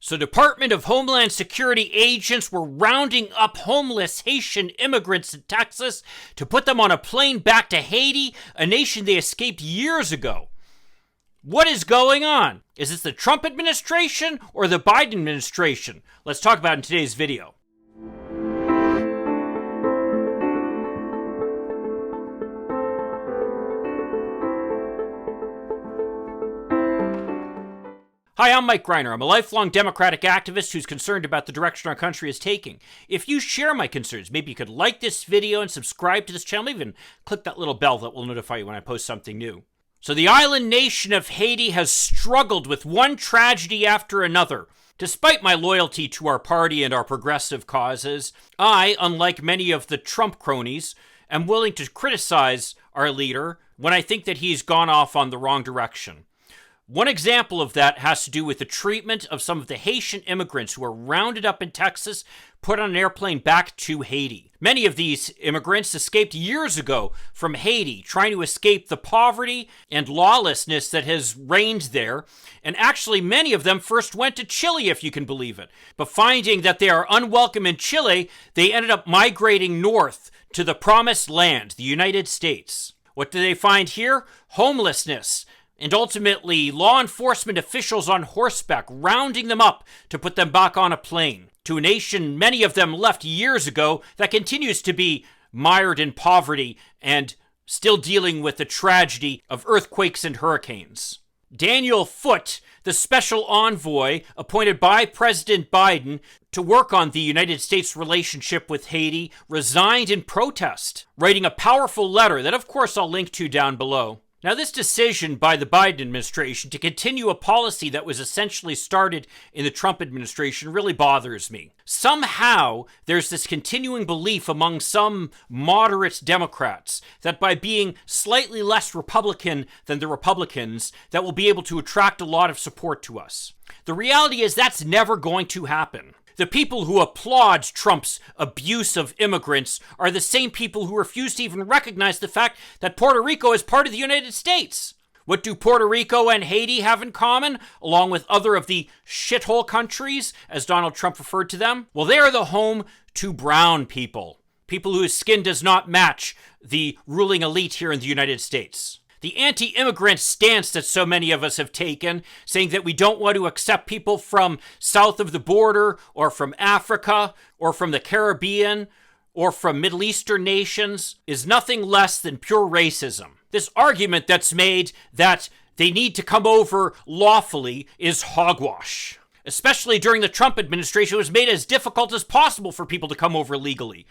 So Department of Homeland Security agents were rounding up homeless Haitian immigrants in Texas to put them on a plane back to Haiti, a nation they escaped years ago. What is going on? Is this the Trump administration or the Biden administration? Let's talk about it in today's video. Hi, I'm Mike Greiner. I'm a lifelong Democratic activist who's concerned about the direction our country is taking. If you share my concerns, maybe you could like this video and subscribe to this channel, even click that little bell that will notify you when I post something new. So the island nation of Haiti has struggled with one tragedy after another. Despite my loyalty to our party and our progressive causes, I, unlike many of the Trump cronies, am willing to criticize our leader when I think that he's gone off on the wrong direction. One example of that has to do with the treatment of some of the Haitian immigrants who were rounded up in Texas, put on an airplane back to Haiti. Many of these immigrants escaped years ago from Haiti, trying to escape the poverty and lawlessness that has reigned there. And actually, many of them first went to Chile, if you can believe it. But finding that they are unwelcome in Chile, they ended up migrating north to the promised land, the United States. What do they find here? Homelessness. And ultimately, law enforcement officials on horseback rounding them up to put them back on a plane to a nation many of them left years ago that continues to be mired in poverty and still dealing with the tragedy of earthquakes and hurricanes. Daniel Foote, the special envoy appointed by President Biden to work on the United States relationship with Haiti, resigned in protest, writing a powerful letter that, of course, I'll link to down below. Now, this decision by the Biden administration to continue a policy that was essentially started in the Trump administration really bothers me. Somehow, there's this continuing belief among some moderate Democrats that by being slightly less Republican than the Republicans, that will be able to attract a lot of support to us. The reality is that's never going to happen. The people who applaud Trump's abuse of immigrants are the same people who refuse to even recognize the fact that Puerto Rico is part of the United States. What do Puerto Rico and Haiti have in common, along with other of the shithole countries, as Donald Trump referred to them? Well, they are the home to brown people. People whose skin does not match the ruling elite here in the United States. The anti-immigrant stance that so many of us have taken, saying that we don't want to accept people from south of the border, or from Africa, or from the Caribbean, or from Middle Eastern nations, is nothing less than pure racism. This argument that's made that they need to come over lawfully is hogwash. Especially during the Trump administration, it was made as difficult as possible for people to come over legally.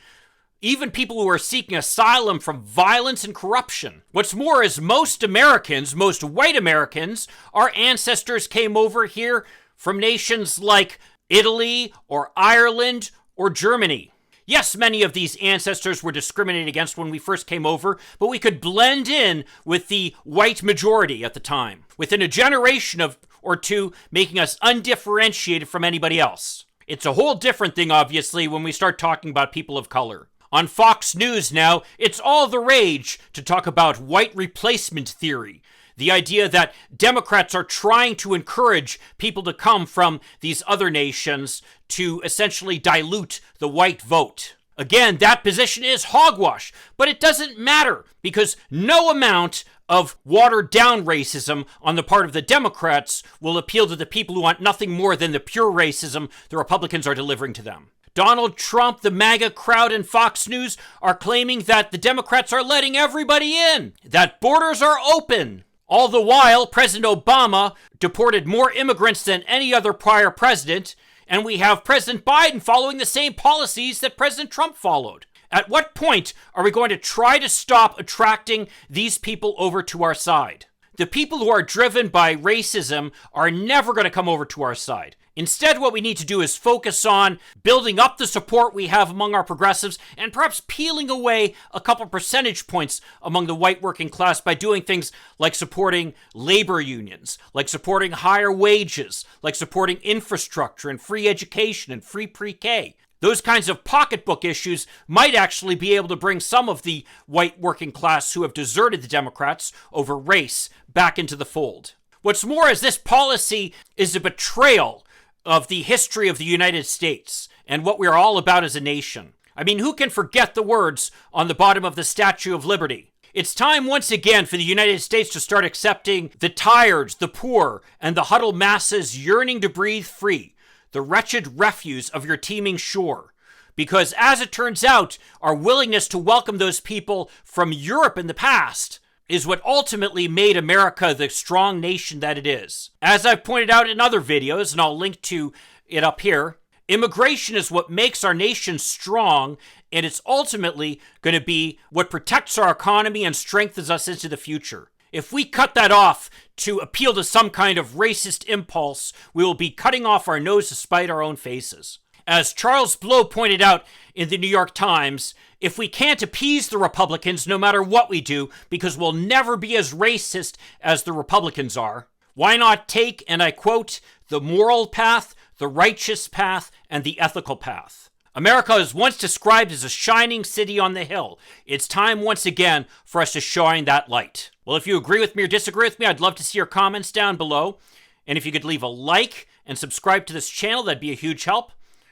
Even people who are seeking asylum from violence and corruption. What's more is most Americans, most white Americans, our ancestors came over here from nations like Italy or Ireland or Germany. Yes, many of these ancestors were discriminated against when we first came over, but we could blend in with the white majority at the time, within a generation or two, making us undifferentiated from anybody else. It's a whole different thing, obviously, when we start talking about people of color. On Fox News now, it's all the rage to talk about white replacement theory. The idea that Democrats are trying to encourage people to come from these other nations to essentially dilute the white vote. Again, that position is hogwash, but it doesn't matter because no amount of watered-down racism on the part of the Democrats will appeal to the people who want nothing more than the pure racism the Republicans are delivering to them. Donald Trump, the MAGA crowd, and Fox News are claiming that the Democrats are letting everybody in, that borders are open. All the while, President Obama deported more immigrants than any other prior president, and we have President Biden following the same policies that President Trump followed. At what point are we going to try to stop attracting these people over to our side? The people who are driven by racism are never going to come over to our side. Instead, what we need to do is focus on building up the support we have among our progressives and perhaps peeling away a couple percentage points among the white working class by doing things like supporting labor unions, like supporting higher wages, like supporting infrastructure and free education and free pre-K. Those kinds of pocketbook issues might actually be able to bring some of the white working class who have deserted the Democrats over race back into the fold. What's more is this policy is a betrayal of the history of the United States and what we are all about as a nation. I mean, who can forget the words on the bottom of the Statue of Liberty? It's time once again for the United States to start accepting the tired, the poor, and the huddled masses yearning to breathe free, the wretched refuse of your teeming shore. Because as it turns out, our willingness to welcome those people from Europe in the past is what ultimately made America the strong nation that it is. As I've pointed out in other videos, and I'll link to it up here, immigration is what makes our nation strong, and it's ultimately going to be what protects our economy and strengthens us into the future. If we cut that off to appeal to some kind of racist impulse, we will be cutting off our nose to spite our own faces. As Charles Blow pointed out in the New York Times, if we can't appease the Republicans no matter what we do, because we'll never be as racist as the Republicans are, why not take, and I quote, the moral path, the righteous path, and the ethical path? America was once described as a shining city on the hill. It's time once again for us to shine that light. Well, if you agree with me or disagree with me, I'd love to see your comments down below. And if you could leave a like and subscribe to this channel, that'd be a huge help.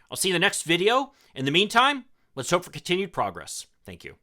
I'll see you in the next video. In the meantime, let's hope for continued progress. Thank you.